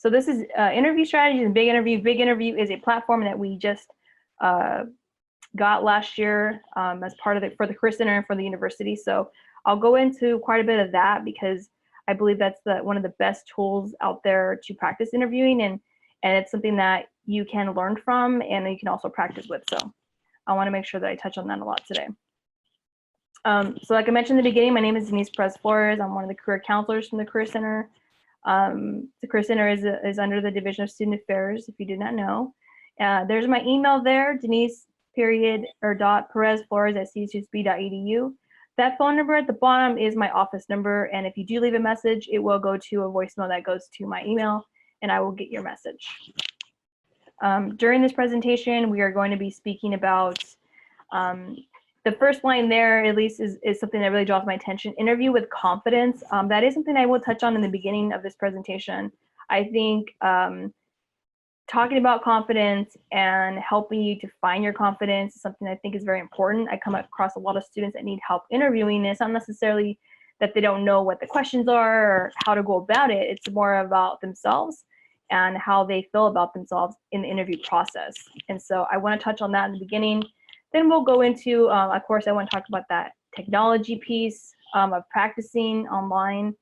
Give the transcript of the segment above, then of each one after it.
So this is interview strategies and Big Interview. Big Interview is a platform that we just got last year as part of for the Career Center and for the university. So I'll go into quite a bit of that because I believe that's one of the best tools out there to practice interviewing, and it's something that you can learn from and you can also practice with. So I want to make sure that I touch on that a lot today. So like I mentioned in the beginning, my name is Denise Perez Flores. I'm one of the career counselors from the Career Center. The Career Center is under the Division of Student Affairs, if you did not know. There's my email there, denise.perez-flores@csusb.edu. That phone number at the bottom is my office number, and if you do leave a message, it will go to a voicemail that goes to my email, and I will get your message. During this presentation, we are going to be speaking about the first line there, at least, is something that really draws my attention. Interview with confidence. That is something I will touch on in the beginning of this presentation. I think talking about confidence and helping you to find your confidence is something I think is very important. I come across a lot of students that need help interviewing. It's not necessarily that they don't know what the questions are or how to go about it. It's more about themselves and how they feel about themselves in the interview process. And so I want to touch on that in the beginning. Then we'll go into, of course, I want to talk about that technology piece of practicing online.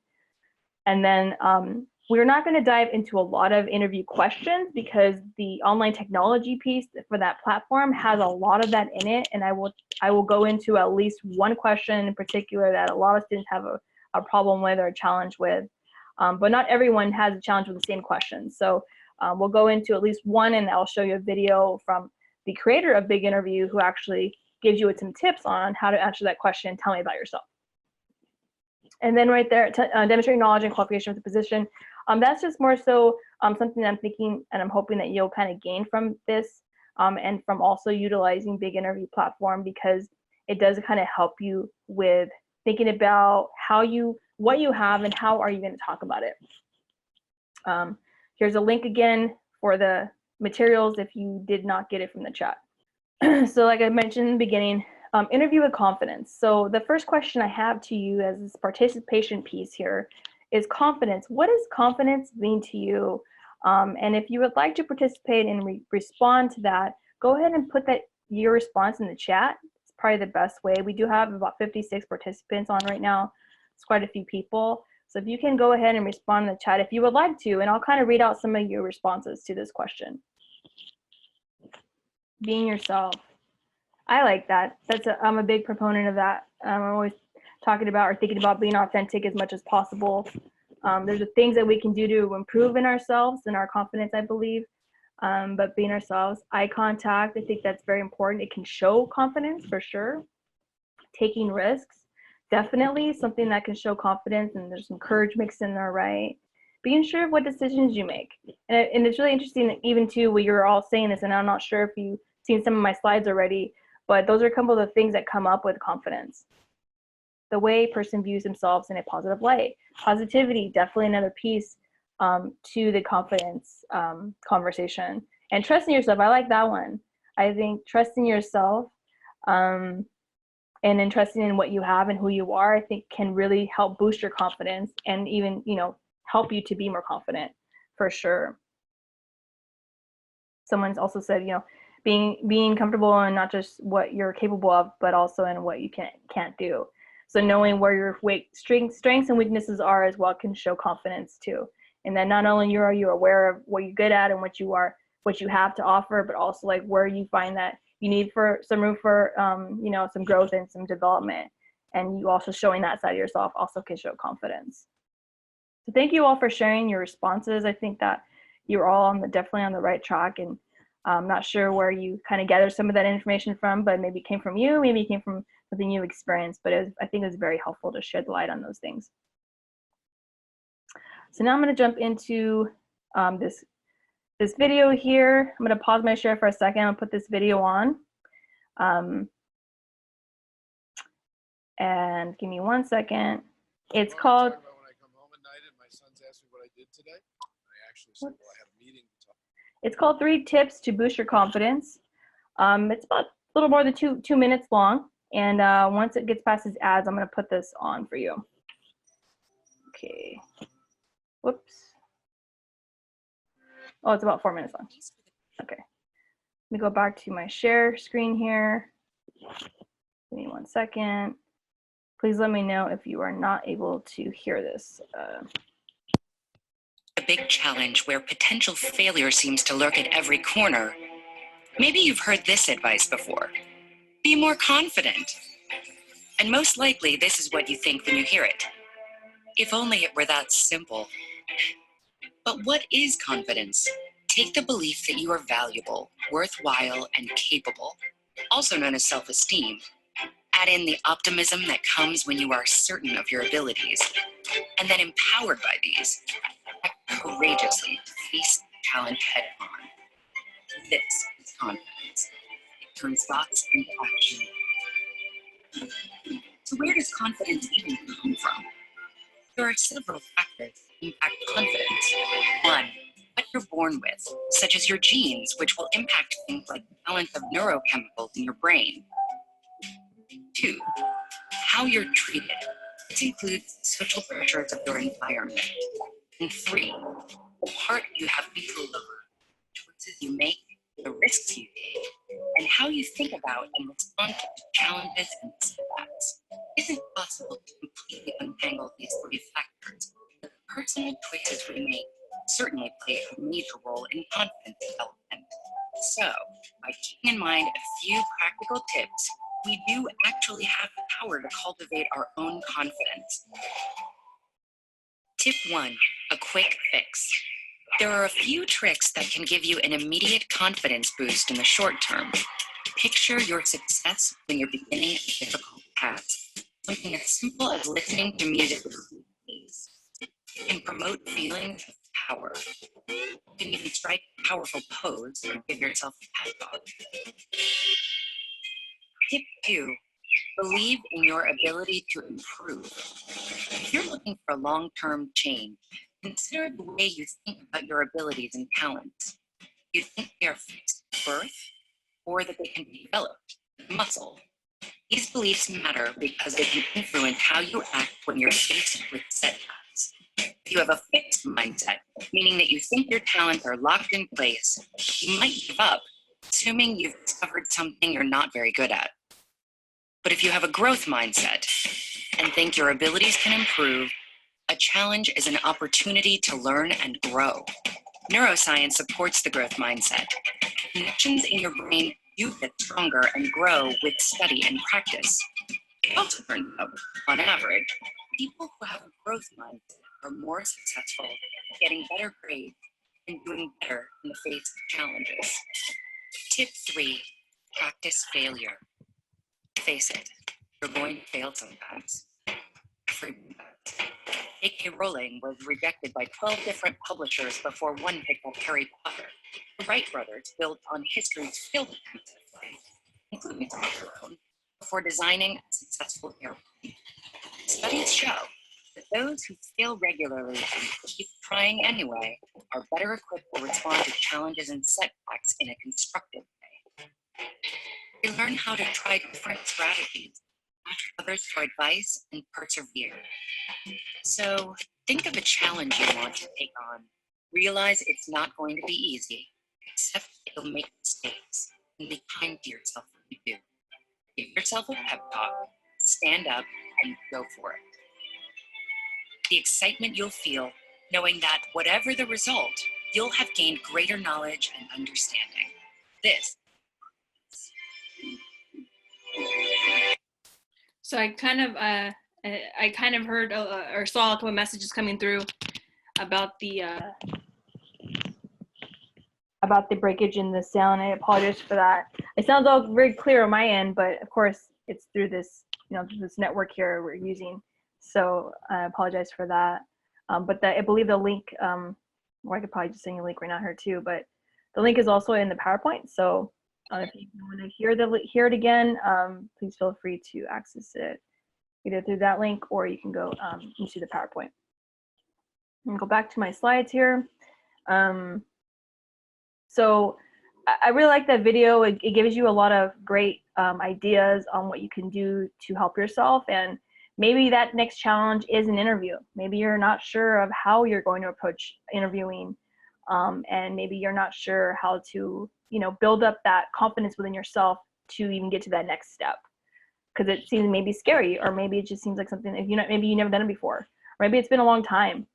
And then we're not going to dive into a lot of interview questions because the online technology piece for that platform has a lot of that in it. And I will go into at least one question in particular that a lot of students have a problem with or a challenge with. But not everyone has a challenge with the same question. So we'll go into at least one, and I'll show you a video from the creator of Big Interview who actually gives you some tips on how to answer that question. Tell me about yourself. And then right there, demonstrate knowledge and qualification for the position. That's just more so something I'm thinking and I'm hoping that you'll kind of gain from this and from also utilizing Big Interview platform, because it does kind of help you with thinking about what you have and how are you going to talk about it. Here's a link again for the materials if you did not get it from the chat. So like I mentioned in the beginning, interview with confidence. So the first question I have to you as this participation piece here is confidence. What does confidence mean to you? And if you would like to participate and respond to that, go ahead and put your response in the chat. It's probably the best way. We do have about 56 participants on right now. It's quite a few people. So if you can go ahead and respond in the chat if you would like to, and I'll kind of read out some of your responses to this question. Being yourself. I like that. I'm a big proponent of that. I'm always talking about or thinking about being authentic as much as possible. There's the things that we can do to improve in ourselves and our confidence, I believe. But being ourselves, eye contact, I think that's very important. It can show confidence for sure. Taking risks, definitely something that can show confidence, and there's some courage mixed in there, right? Being sure of what decisions you make. And it's really interesting, even too, when you're all saying this, and I'm not sure if you've seen some of my slides already, but those are a couple of the things that come up with confidence. The way a person views themselves in a positive light. Positivity, definitely another piece to the confidence conversation. And trusting yourself, I like that one. I think trusting yourself and then trusting in what you have and who you are, I think can really help boost your confidence and even, help you to be more confident for sure. Someone's also said, being comfortable in not just what you're capable of, but also in what you can't do. So knowing where your strengths and weaknesses are as well can show confidence too. And then not only are you aware of what you're good at and what you have to offer, but also like where you find that you need for some room for some growth and some development. And you also showing that side of yourself also can show confidence. So thank you all for sharing your responses. I think that you're all definitely on the right track, and I'm not sure where you kind of gathered some of that information from, but maybe it came from you, maybe it came from something you've experienced, but I think it was very helpful to shed the light on those things. So now I'm going to jump into this video here. I'm going to pause my share for a second. I'll put this video on. And give me 1 second. It's called... When I come home at night and my sons ask me what I did today, I actually said, well, I had a meeting to talk. It's called 3 Tips to Boost Your Confidence. It's about a little more than two minutes long. And once it gets past these ads, I'm going to put this on for you. Okay. Whoops. Oh, it's about 4 minutes long. Okay. Let me go back to my share screen here. Give me 1 second. Please let me know if you are not able to hear this. A big challenge where potential failure seems to lurk at every corner. Maybe you've heard this advice before. Be more confident. And most likely, this is what you think when you hear it. If only it were that simple. But what is confidence? Take the belief that you are valuable, worthwhile, and capable, also known as self-esteem. Add in the optimism that comes when you are certain of your abilities, and then empowered by these, act courageously to face the challenge head on. This is confidence. It turns thoughts into action. So where does confidence even come from? There are several factors that impact confidence. 1, what you're born with, such as your genes, which will impact things like the balance of neurochemicals in your brain. 2, how you're treated. This includes social pressures of your environment. And 3, the part you have control over, choices you make, the risks you take, and how you think about and respond to challenges and setbacks. It isn't possible to completely untangle these 3 factors, but the personal choices we make certainly play a major role in confidence development. So, by keeping in mind a few practical tips, we do actually have the power to cultivate our own confidence. Tip 1, a quick fix. There are a few tricks that can give you an immediate confidence boost in the short term. Picture your success when you're beginning a difficult task. Something as simple as listening to music with ease. You can promote feelings of power. You can even strike a powerful pose or give yourself a pep talk. Tip 2, believe in your ability to improve. If you're looking for a long-term change, consider the way you think about your abilities and talents. Do you think they are fixed at birth, or that they can be developed, like muscle? These beliefs matter because they can influence how you act when you're faced with setbacks. If you have a fixed mindset, meaning that you think your talents are locked in place, you might give up, assuming you've discovered something you're not very good at. But if you have a growth mindset and think your abilities can improve, a challenge is an opportunity to learn and grow. Neuroscience supports the growth mindset. Connections in your brain do get stronger and grow with study and practice. It also turns out, on average, people who have a growth mindset are more successful, getting better grades, and doing better in the face of challenges. Tip 3, practice failure. Face it, you're going to fail sometimes. Everyone does. J.K. Rowling was rejected by 12 different publishers before one picked up Harry Potter. The Wright brothers built on history's failed attempts at flight, including some of their own, before designing a successful airplane. Studies show that those who fail regularly and keep trying anyway are better equipped to respond to challenges and setbacks in a constructive way. They learn how to try different strategies, ask others for advice, and persevere. So think of a challenge you want to take on. Realize it's not going to be easy. Accept that you'll make mistakes, and be kind to yourself when you do. Give yourself a pep talk, stand up, and go for it. The excitement you'll feel knowing that whatever the result, you'll have gained greater knowledge and understanding. This. So I kind of heard or saw a couple of messages coming through about the breakage in the sound. I apologize for that. It sounds all very clear on my end, but of course it's through this, this network here we're using. So I apologize for that. But I believe the link, or I could probably just send you a link right now here too, but the link is also in the PowerPoint. So if you want to hear it again, please feel free to access it either through that link or you can go into the PowerPoint. I'm gonna go back to my slides here. So I really like that video. It gives you a lot of great ideas on what you can do to help yourself. And maybe that next challenge is an interview. Maybe you're not sure of how you're going to approach interviewing. and maybe you're not sure how to, build up that confidence within yourself to even get to that next step, because it seems maybe scary, or maybe it just seems like something that maybe you never done it before, or maybe it's been a long time.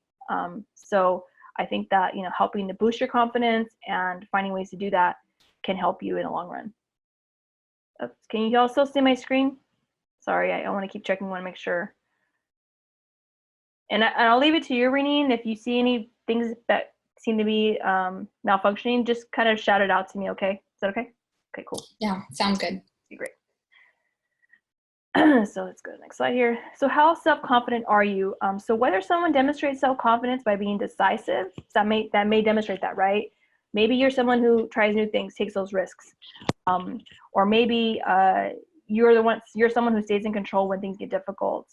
So I think that helping to boost your confidence and finding ways to do that can help you in the long run. Can you all still see my screen? Sorry, I want to keep checking. Want to make sure. And I'll leave it to you, Renine. If you see any things that seem to be malfunctioning, just kind of shout it out to me, okay? Is that okay? Okay, cool. Yeah, sounds good. Great. So let's go to the next slide here. So how self-confident are you? So whether someone demonstrates self-confidence by being decisive, that may demonstrate that, right? Maybe you're someone who tries new things, takes those risks. Or maybe you're someone who stays in control when things get difficult.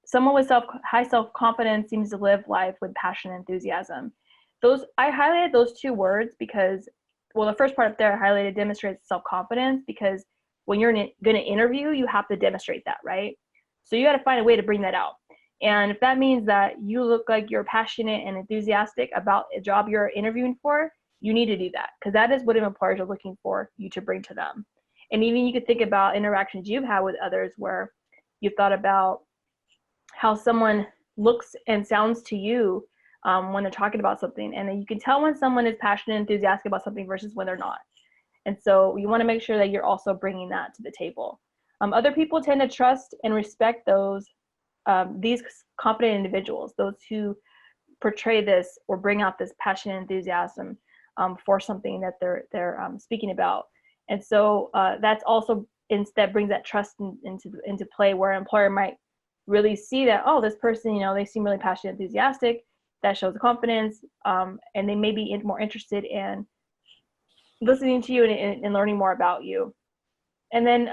Someone with high self-confidence seems to live life with passion and enthusiasm. I highlighted those two words because, well, the first part up there I highlighted demonstrates self-confidence, because when you're going to interview, you have to demonstrate that, right? So you got to find a way to bring that out. And if that means that you look like you're passionate and enthusiastic about a job you're interviewing for, you need to do that, because that is what employers are looking for you to bring to them. And even you could think about interactions you've had with others where you've thought about how someone looks and sounds to you when they're talking about something. And then you can tell when someone is passionate and enthusiastic about something versus when they're not. And so you want to make sure that you're also bringing that to the table. Other people tend to trust and respect these confident individuals, those who portray this or bring out this passion and enthusiasm for something that they're speaking about. And so that's also instead brings that trust into play, where an employer might really see that, oh, this person, they seem really passionate and enthusiastic. That shows confidence, and they may be more interested in listening to you and learning more about you. And then,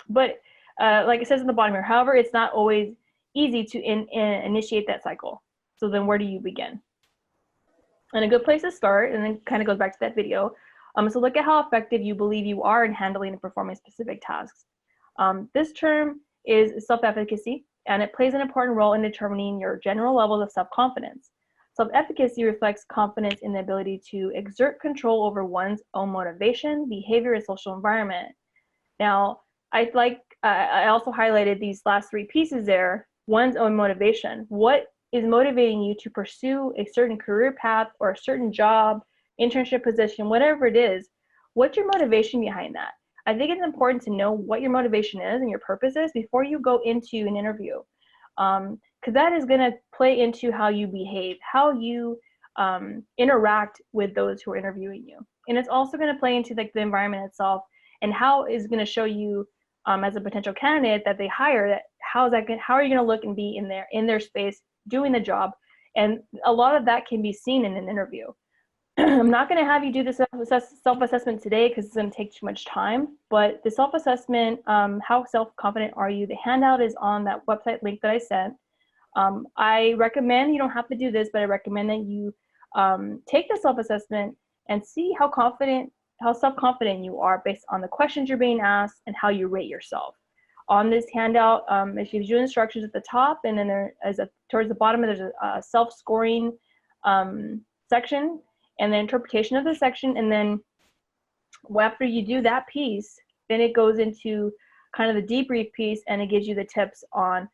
like it says in the bottom here, however, it's not always easy to initiate that cycle. So then where do you begin? And a good place to start, and then kind of goes back to that video, so look at how effective you believe you are in handling and performing specific tasks. This term is self-efficacy, and it plays an important role in determining your general levels of self-confidence. Self-efficacy reflects confidence in the ability to exert control over one's own motivation, behavior, and social environment. Now, I also highlighted these last three pieces there. One's own motivation. What is motivating you to pursue a certain career path or a certain job, internship position, whatever it is? What's your motivation behind that? I think it's important to know what your motivation is and your purpose is before you go into an interview. Because that is going to play into how you behave, how you interact with those who are interviewing you. And it's also going to play into the environment itself, and how is going to show you as a potential candidate that they hire, that how are you going to look and be in their space doing the job. And a lot of that can be seen in an interview. I'm not going to have you do the self-assessment today because it's going to take too much time, but the self-assessment, how self-confident are you? The handout is on that website link that I sent. I recommend, you don't have to do this, but I recommend that you take the self-assessment and see how self-confident you are based on the questions you're being asked and how you rate yourself. On this handout, it gives you instructions at the top, and then towards the bottom, there's a self-scoring section, and the interpretation of the section. And then after you do that piece, then it goes into kind of the debrief piece, and it gives you the tips on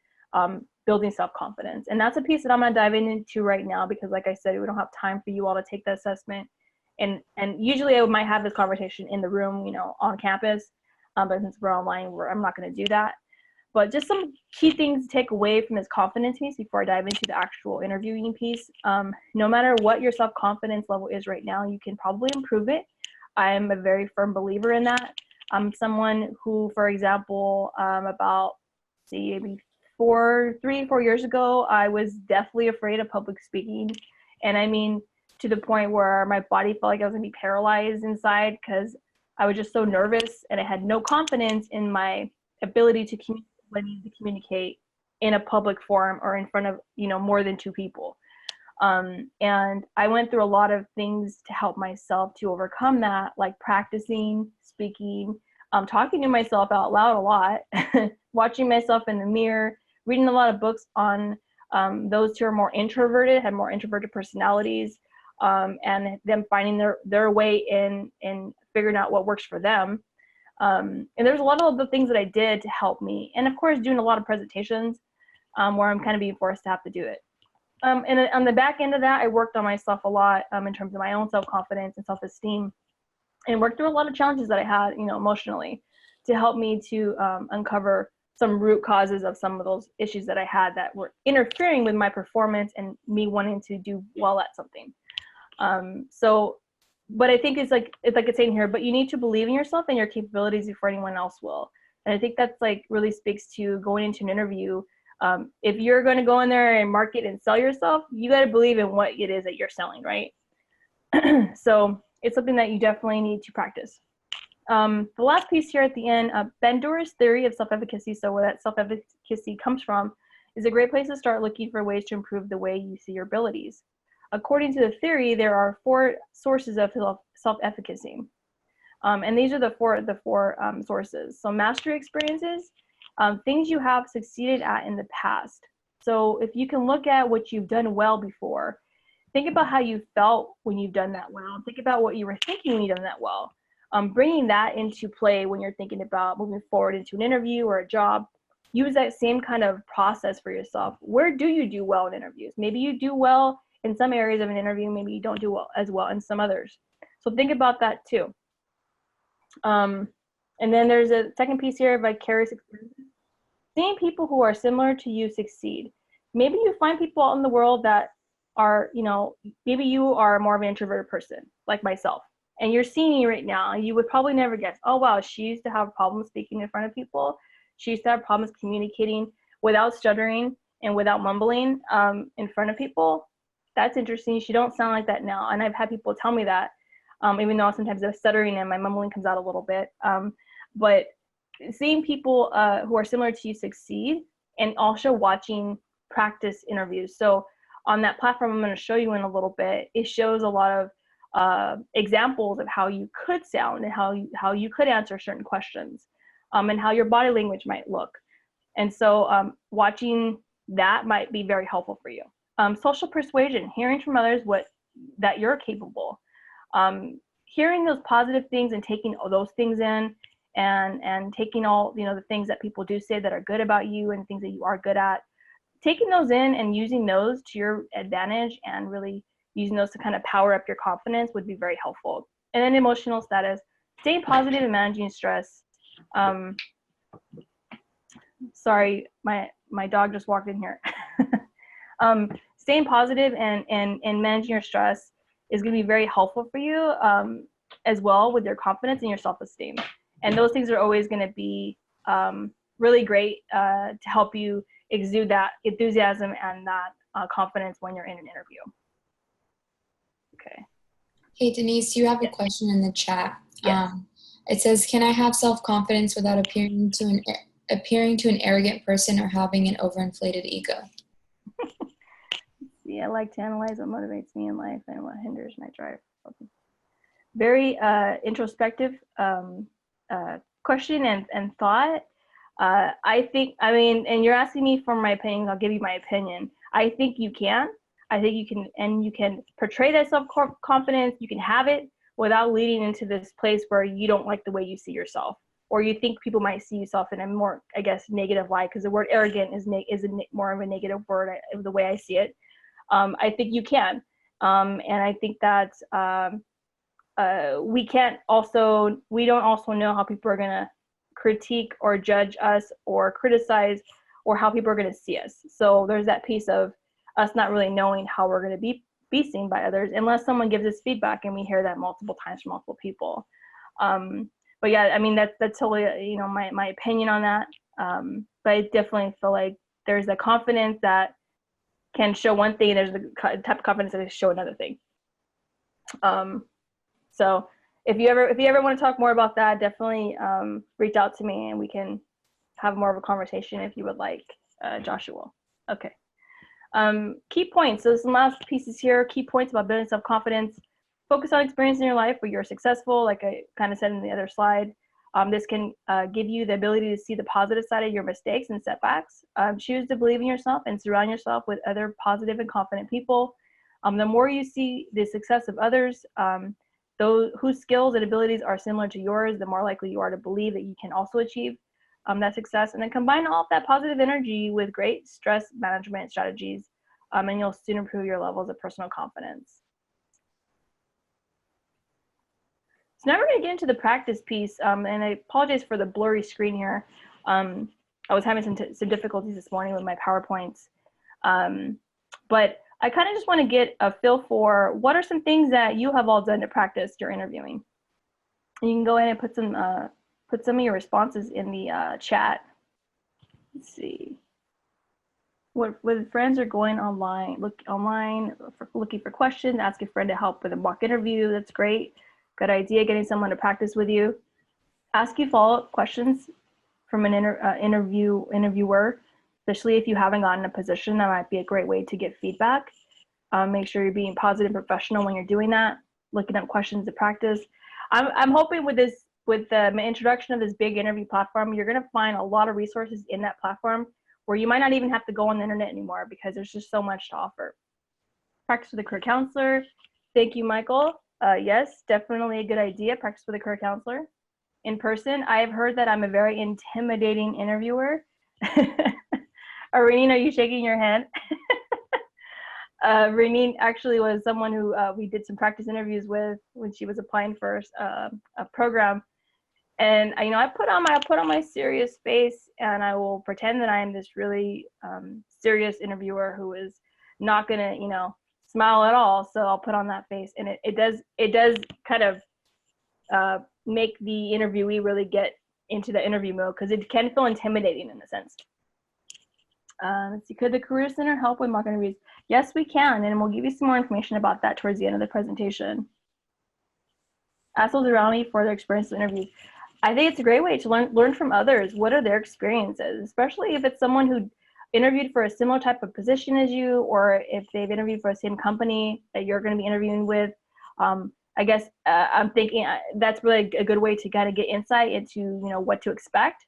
building self-confidence. And that's a piece that I'm going to dive into right now, because like I said, we don't have time for you all to take the assessment. And usually I might have this conversation in the room, on campus, but since we're online, I'm not going to do that. But just some key things to take away from this confidence piece before I dive into the actual interviewing piece. No matter what your self-confidence level is right now, you can probably improve it. I'm a very firm believer in that. I'm someone who, for example, about maybe 3-4 years ago, I was definitely afraid of public speaking. And I mean, to the point where my body felt like I was gonna be paralyzed inside, because I was just so nervous, and I had no confidence in my ability to communicate in a public forum or in front of more than 2 people. And I went through a lot of things to help myself to overcome that, like practicing speaking, talking to myself out loud a lot, watching myself in the mirror, reading a lot of books on those who are more introverted, have more introverted personalities, and them finding their way in figuring out what works for them. And there's a lot of the things that I did to help me. And of course, doing a lot of presentations where I'm kind of being forced to have to do it. And on the back end of that, I worked on myself a lot in terms of my own self-confidence and self-esteem, and worked through a lot of challenges that I had, emotionally, to help me to uncover some root causes of some of those issues that I had that were interfering with my performance and me wanting to do well at something. But I think it's like it's saying here, but you need to believe in yourself and your capabilities before anyone else will. And I think that's like really speaks to going into an interview. If you're going to go in there and market and sell yourself, you got to believe in what it is that you're selling, right? So it's something that you definitely need to practice. The last piece here at the end, Bandura's theory of self-efficacy, so where that self-efficacy comes from, is a great place to start looking for ways to improve the way you see your abilities. According to the theory, there are 4 sources of self-efficacy. And these are the four sources. So mastery experiences, things you have succeeded at in the past. So if you can look at what you've done well before, think about how you felt when you've done that well. Think about what you were thinking when you've done that well. Bringing that into play when you're thinking about moving forward into an interview or a job. Use that same kind of process for yourself. Where do you do well in interviews? Maybe you do well in some areas of an interview, maybe you don't do well as well in some others. So think about that too. And then there's a second piece here, vicarious experiences. Seeing people who are similar to you succeed. Maybe you find people out in the world that are, maybe you are more of an introverted person, like myself, and you're seeing me right now, you would probably never guess, oh wow, she used to have problems speaking in front of people. She used to have problems communicating without stuttering and without mumbling in front of people. That's interesting. She don't sound like that now. And I've had people tell me that, even though sometimes I'm stuttering and my mumbling comes out a little bit. But seeing people who are similar to you succeed, and also watching practice interviews. So on that platform I'm going to show you in a little bit, it shows a lot of examples of how you could sound and how you could answer certain questions, and how your body language might look. And so watching that might be very helpful for you. Social persuasion, hearing from others that you're capable. Hearing those positive things and taking those things in, and taking all the things that people do say that are good about you and things that you are good at, taking those in and using those to your advantage and really using those to kind of power up your confidence would be very helpful. And then emotional status, staying positive and managing stress. Sorry, my dog just walked in here. Staying positive and managing your stress is going to be very helpful for you as well with your confidence and your self-esteem. And those things are always going to be really great to help you exude that enthusiasm and that confidence when you're in an interview. Okay. Hey, Denise, you have a question in the chat. Yes. It says, can I have self-confidence without appearing to an arrogant person or having an overinflated ego? Yeah, I like to analyze what motivates me in life and what hinders my drive. Very introspective question and thought. I think, and you're asking me for my opinion, I'll give you my opinion. I think you can. I think you can, and you can portray that self-confidence. You can have it without leading into this place where you don't like the way you see yourself, or you think people might see yourself in a more, I guess, negative light, because the word arrogant is more of a negative word the way I see it. I think you can. And I think that we don't also know how people are going to critique or judge us or criticize, or how people are going to see us. So there's that piece of us not really knowing how we're going to be seen by others, unless someone gives us feedback, and we hear that multiple times from multiple people. But yeah, that's totally, my opinion on that. But I definitely feel like there's a confidence that can show one thing, and there's the type of confidence that can show another thing. So if you ever want to talk more about that, definitely reach out to me and we can have more of a conversation if you would like, Joshua. Okay. Key points. So some last pieces here. Key points about building self-confidence. Focus on experience in your life where you're successful, like I kind of said in the other slide. This can give you the ability to see the positive side of your mistakes and setbacks. Choose to believe in yourself and surround yourself with other positive and confident people. The more you see the success of others, those whose skills and abilities are similar to yours, the more likely you are to believe that you can also achieve that success. And then combine all of that positive energy with great stress management strategies, and you'll soon improve your levels of personal confidence. So now we're going to get into the practice piece, and I apologize for the blurry screen here. I was having some difficulties this morning with my PowerPoints, but I kind of just want to get a feel for what are some things that you have all done to practice your interviewing. And you can go ahead and put some of your responses in the chat. Let's see. When friends are going online, looking for questions, ask a friend to help with a mock interview. That's great. Good idea, getting someone to practice with you. Ask you follow-up questions from an interviewer, especially if you haven't gotten a position. That might be a great way to get feedback. Make sure you're being positive and professional when you're doing that, looking up questions to practice. I'm hoping with the introduction of this big interview platform, you're going to find a lot of resources in that platform where you might not even have to go on the internet anymore because there's just so much to offer. Practice with a career counselor. Thank you, Michael. Yes, definitely a good idea. Practice with a career counselor. In person, I have heard that I'm a very intimidating interviewer. Renine, are you shaking your head? Renine actually was someone who we did some practice interviews with when she was applying for a program. And I put on my serious face, and I will pretend that I am this really serious interviewer who is not gonna, smile at all. So I'll put on that face, and it does kind of make the interviewee really get into the interview mode because it can feel intimidating in a sense. Let's see, could the Career Center help with mock interviews? Yes, we can, and we'll give you some more information about that towards the end of the presentation. Ask those around me for their experience with interviews. I think it's a great way to learn from others. What are their experiences, especially if it's someone who interviewed for a similar type of position as you, or if they've interviewed for the same company that you're going to be interviewing with. I guess I'm thinking that's really a good way to kind of get insight into what to expect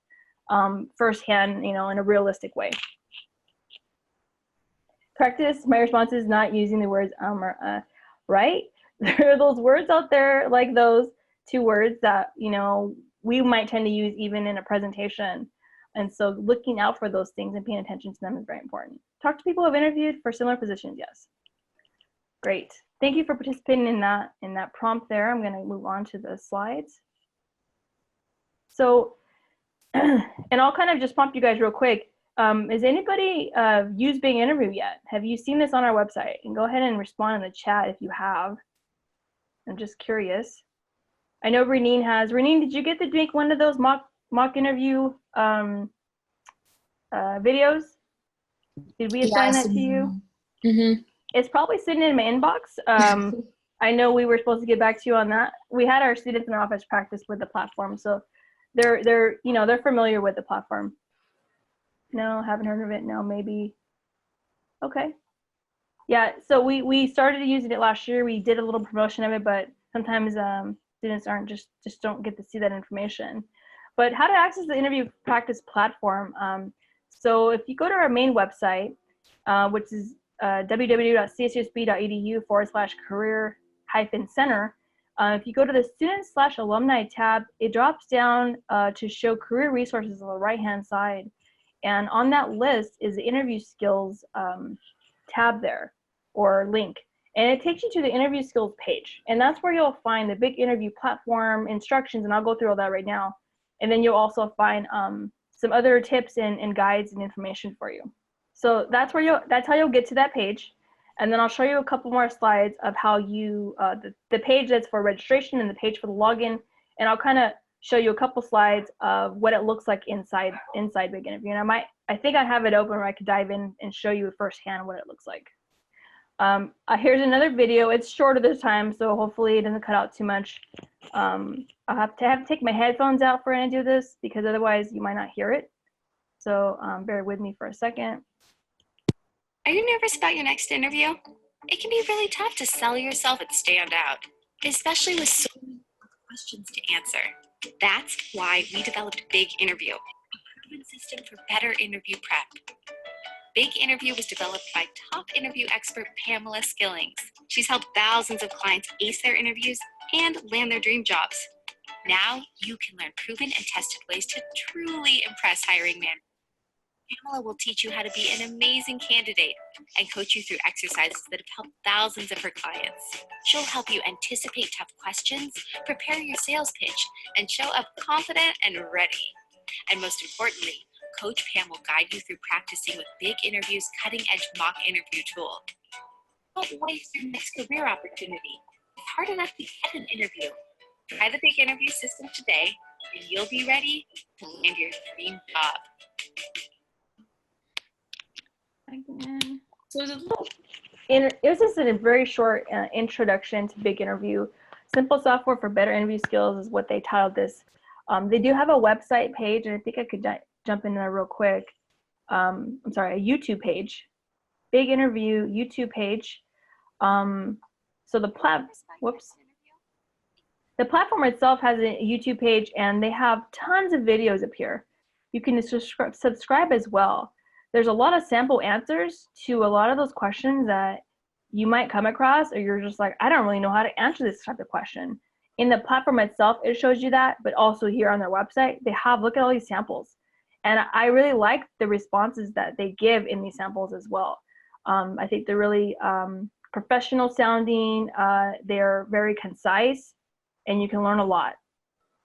firsthand, in a realistic way. Practice my responses not using the words or right? There are those words out there, like those two words that we might tend to use even in a presentation. And so looking out for those things and paying attention to them is very important. Talk to people who have interviewed for similar positions, yes. Great. Thank you for participating in that prompt there. I'm going to move on to the slides. So, and I'll kind of just prompt you guys real quick. Has anybody used Bing Interview yet? Have you seen this on our website? And go ahead and respond in the chat if you have. I'm just curious. I know Renine has. Renine, did you get to make one of those mock interview videos? Did we assign that to you? Mm-hmm. It's probably sitting in my inbox. I know we were supposed to get back to you on that. We had our students in our office practice with the platform, so they're familiar with the platform. No, haven't heard of it. No, maybe. Okay. Yeah, so we started using it last year. We did a little promotion of it, but sometimes students aren't just don't get to see that information. But how to access the interview practice platform. So if you go to our main website, which is www.csusb.edu/career-center, if you go to the student/alumni tab, it drops down to show career resources on the right-hand side. And on that list is the interview skills tab there, or link. And it takes you to the interview skills page. And that's where you'll find the big interview platform instructions, and I'll go through all that right now. And then you'll also find some other tips and guides and information for you. So that's how you'll get to that page. And then I'll show you a couple more slides of how you, the page that's for registration and the page for the login. And I'll kind of show you a couple slides of what it looks like inside Big Interview. And I think I have it open where I could dive in and show you firsthand what it looks like. Here's another video. It's shorter this time, so hopefully it doesn't cut out too much. I'll have to take my headphones out for when I do this because otherwise you might not hear it. So bear with me for a second. Are you nervous about your next interview? It can be really tough to sell yourself and stand out, especially with so many questions to answer. That's why we developed Big Interview, a proven system for better interview prep. Big Interview was developed by top interview expert Pamela Skillings. She's helped thousands of clients ace their interviews and land their dream jobs. Now you can learn proven and tested ways to truly impress hiring managers. Pamela will teach you how to be an amazing candidate and coach you through exercises that have helped thousands of her clients. She'll help you anticipate tough questions, prepare your sales pitch, and show up confident and ready. And most importantly, Coach Pam will guide you through practicing with Big Interview's cutting-edge mock interview tool. Don't waste your next career opportunity. It's hard enough to get an interview. Try the Big Interview system today, and you'll be ready to land your dream job. Again. So it was just a very short introduction to Big Interview. Simple software for better interview skills is what they titled this. They do have a website page, and I think I could jump in there real quick. I'm sorry, a YouTube page. Big Interview YouTube page. So the platform itself has a YouTube page, and they have tons of videos up here. You can subscribe as well. There's a lot of sample answers to a lot of those questions that you might come across, or you're just like, I don't really know how to answer this type of question. In the platform itself, it shows you that, but also here on their website, they have, look at all these samples. And I really like the responses that they give in these samples as well. I think they're really professional sounding, they're very concise, and you can learn a lot.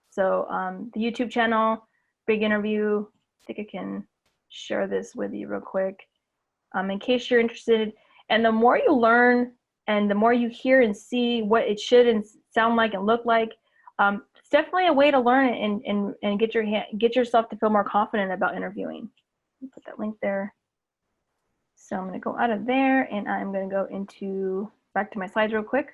So the YouTube channel, Big Interview, I think I can share this with you real quick in case you're interested. And the more you learn and the more you hear and see what it should and sound like and look like, it's definitely a way to learn and get yourself to feel more confident about interviewing. Put that link there. So I'm going to go out of there, and I'm going to go back to my slides real quick.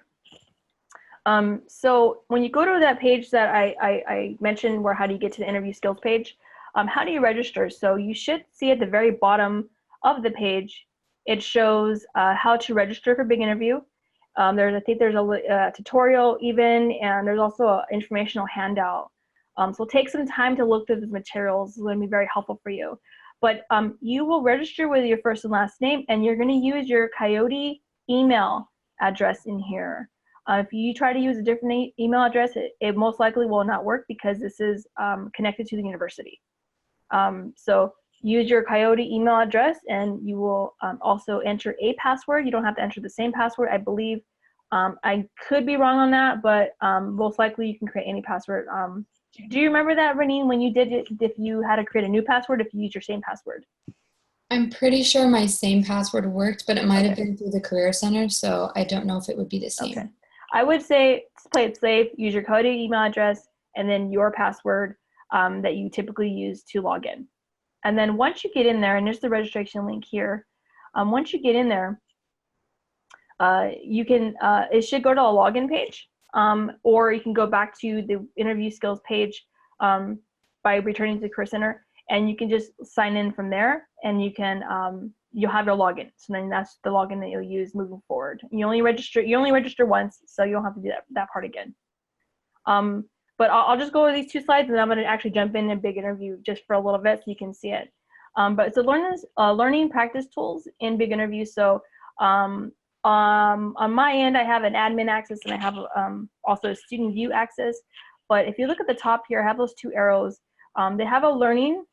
So when you go to that page that I mentioned, where how do you get to the interview skills page, how do you register? So you should see at the very bottom of the page, it shows how to register for Big Interview. I think there's a tutorial even, and there's also an informational handout. So take some time to look through the materials. It's going to be very helpful for you. But you will register with your first and last name, and you're going to use your Coyote email address in here. If you try to use a different email address, it most likely will not work because this is connected to the university. So use your Coyote email address, and you will also enter a password. You don't have to enter the same password, I believe. I could be wrong on that, but most likely you can create any password. Do you remember that, Renine, when you did it, if you had to create a new password, if you use your same password? I'm pretty sure my same password worked, but it might have been through the Career Center, so I don't know if it would be the same. Okay. I would say play it safe, use your Coyote email address, and then your password that you typically use to log in. And then once you get in there, and there's the registration link here, once you get in there, you can, it should go to a login page, or you can go back to the interview skills page by returning to the Career Center, and you can just sign in from there, and you can, you'll have your login. So then that's the login that you'll use moving forward. You only register once, so you don't have to do that part again. But I'll just go over these two slides, and then I'm going to actually jump in Big Interview just for a little bit so you can see it. But it's a learning practice tools in Big Interview. So on my end, I have an admin access, and I have also a student view access. But if you look at the top here, I have those two arrows. They have a learning,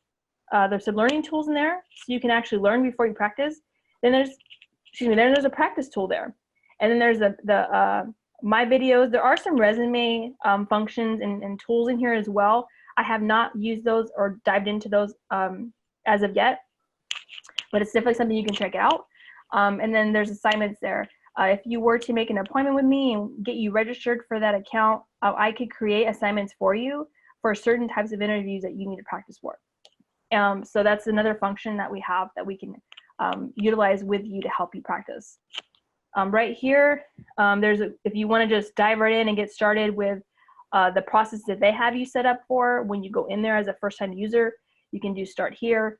there's some learning tools in there, so you can actually learn before you practice. Then there's a practice tool there. And then there's the my videos. There are some resume functions and tools in here as well. I have not used those or dived into those as of yet, but it's definitely something you can check out. And then there's assignments there. If you were to make an appointment with me and get you registered for that account, I could create assignments for you for certain types of interviews that you need to practice for. So that's another function that we have that we can utilize with you to help you practice. Right here, if you want to just dive right in and get started with the process that they have you set up for when you go in there as a first-time user, you can do start here.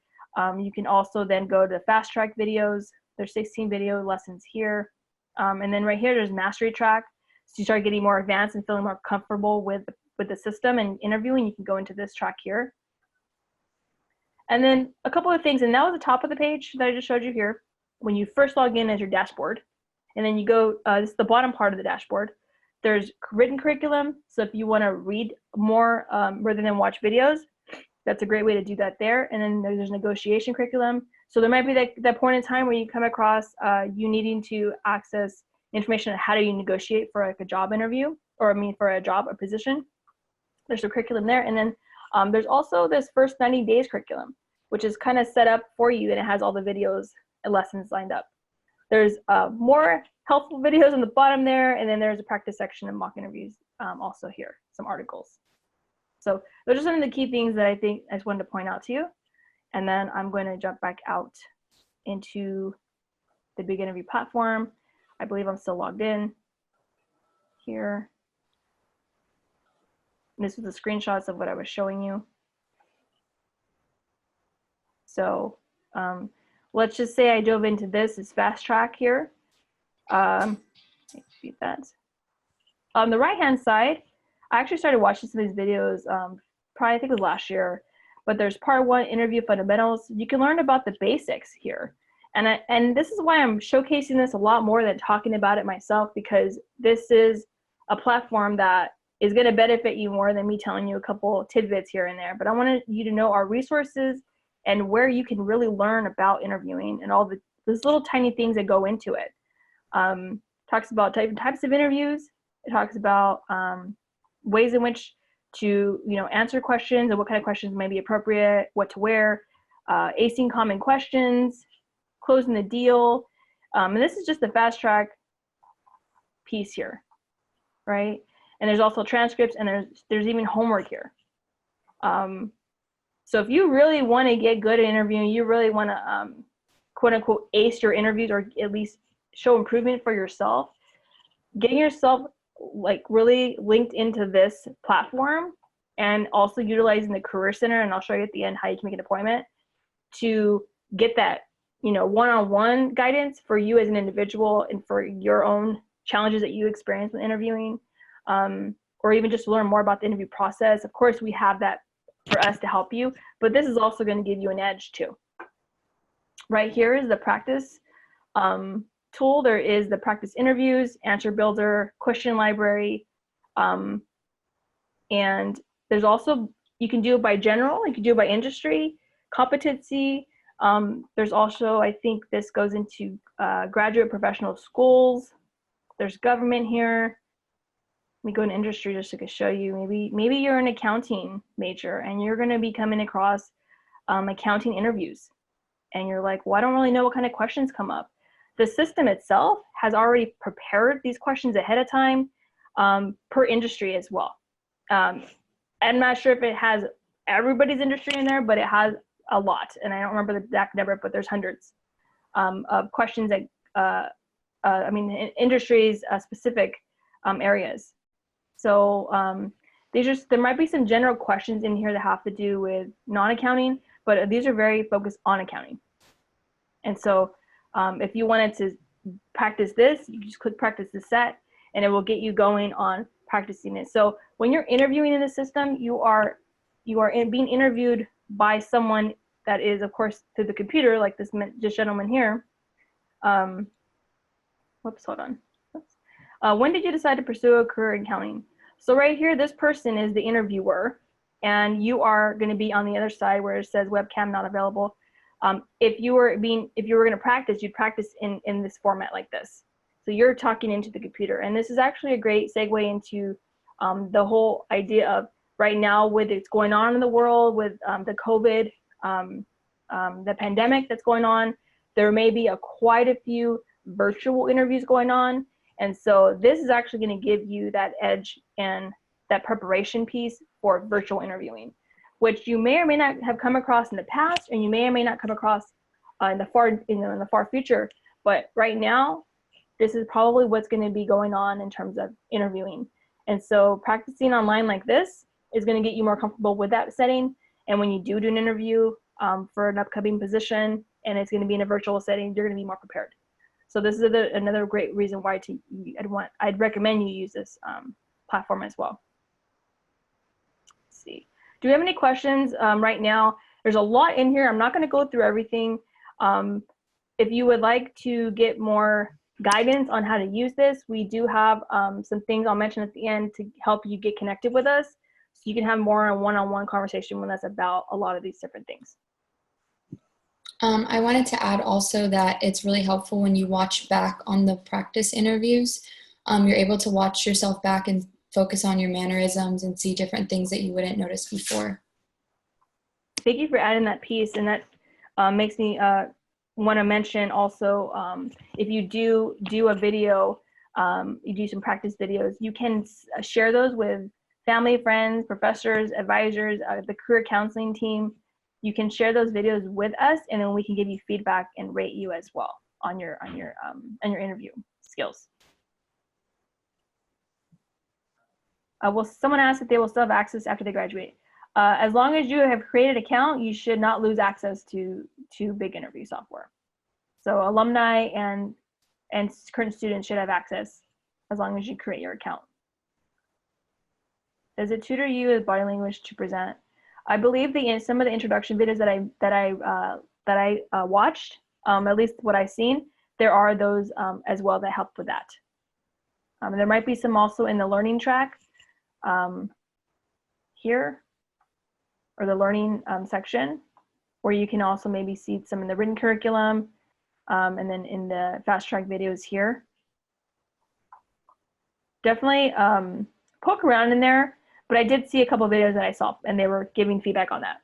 You can also then go to fast track videos. There's 16 video lessons here. And then right here, there's mastery track. So you start getting more advanced and feeling more comfortable with the system and interviewing, you can go into this track here. And then a couple of things, and that was the top of the page that I just showed you here. When you first log in as your dashboard, and then you go, this is the bottom part of the dashboard. There's written curriculum. So if you want to read more rather than watch videos, that's a great way to do that there. And then there's negotiation curriculum. So there might be that point in time where you come across you needing to access information on how do you negotiate for like a job interview, or I mean for a job or position. There's a curriculum there. And then there's also this first 90 days curriculum, which is kind of set up for you, and it has all the videos and lessons lined up. There's more helpful videos on the bottom there, and then there's a practice section and mock interviews also here, some articles. So those are some of the key things that I think I just wanted to point out to you. And then I'm going to jump back out into the big interview platform. I believe I'm still logged in here. And this was the screenshots of what I was showing you. So let's just say I dove into this. It's fast track here. Beat that. On the right-hand side, I actually started watching some of these videos probably I think it was last year, but there's part 1, interview fundamentals. You can learn about the basics here. And this is why I'm showcasing this a lot more than talking about it myself, because this is a platform that is going to benefit you more than me telling you a couple tidbits here and there. But I wanted you to know our resources and where you can really learn about interviewing and all those little tiny things that go into it. Talks about types of interviews. It talks about ways in which to answer questions and what kind of questions may be appropriate, what to wear, acing common questions, closing the deal. And this is just the fast track piece here, right? And there's also transcripts, and there's even homework here. So if you really want to get good at interviewing, you really want to quote unquote ace your interviews, or at least show improvement for yourself, getting yourself like really linked into this platform, and also utilizing the Career Center, and I'll show you at the end how you can make an appointment to get that one-on-one guidance for you as an individual and for your own challenges that you experience when interviewing, or even just to learn more about the interview process. Of course, we have that for us to help you, but this is also going to give you an edge too. Right here is the practice tool. There is the practice interviews, answer builder, question library, and there's also, you can do it by general, you can do it by industry, competency. There's also, I think this goes into graduate professional schools. There's government here. Let me go into industry just so I can show you. Maybe you're an accounting major and you're going to be coming across accounting interviews, and you're like, well, I don't really know what kind of questions come up. The system itself has already prepared these questions ahead of time per industry as well. I'm not sure if it has everybody's industry in there, but it has a lot. And I don't remember the exact number, but there's hundreds of questions that, industries specific areas. So there might be some general questions in here that have to do with non-accounting, but these are very focused on accounting. And so if you wanted to practice this, you just click practice the set, and it will get you going on practicing it. So when you're interviewing in the system, you are being interviewed by someone that is, of course, through the computer, like this gentleman here. Whoops, hold on. When did you decide to pursue a career in accounting? So right here, this person is the interviewer, and you are going to be on the other side where it says webcam not available. If you were going to practice, you'd practice in this format like this. So you're talking into the computer, and this is actually a great segue into the whole idea of right now with what's going on in the world with the COVID, the pandemic that's going on. There may be quite a few virtual interviews going on, and so this is actually going to give you that edge and that preparation piece for virtual interviewing, which you may or may not have come across in the past, and you may or may not come across in the far future. But right now, this is probably what's going to be going on in terms of interviewing. And so practicing online like this is going to get you more comfortable with that setting. And when you do an interview for an upcoming position, and it's going to be in a virtual setting, you're going to be more prepared. So this is another great reason why I'd recommend you use this platform as well. Let's see. Do we have any questions right now? There's a lot in here. I'm not going to go through everything. If you would like to get more guidance on how to use this, we do have some things I'll mention at the end to help you get connected with us, so you can have more one-on-one conversation with us about a lot of these different things. I wanted to add also that it's really helpful when you watch back on the practice interviews. You're able to watch yourself back and focus on your mannerisms and see different things that you wouldn't notice before. Thank you for adding that piece, and that makes me want to mention also, if you do a video, you do some practice videos, you can share those with family, friends, professors, advisors, the career counseling team. You can share those videos with us, and then we can give you feedback and rate you as well on your interview skills. Well, someone asked if they will still have access after they graduate. As long as you have created an account, you should not lose access to big interview software. So alumni and current students should have access as long as you create your account. Does it tutor you with body language to present? I believe some of the introduction videos that I watched, at least what I've seen, there are those as well that help with that. There might be some also in the learning track here, or the learning section, where you can also maybe see some in the written curriculum, and then in the fast track videos here. Definitely poke around in there, but I did see a couple of videos that I saw, and they were giving feedback on that.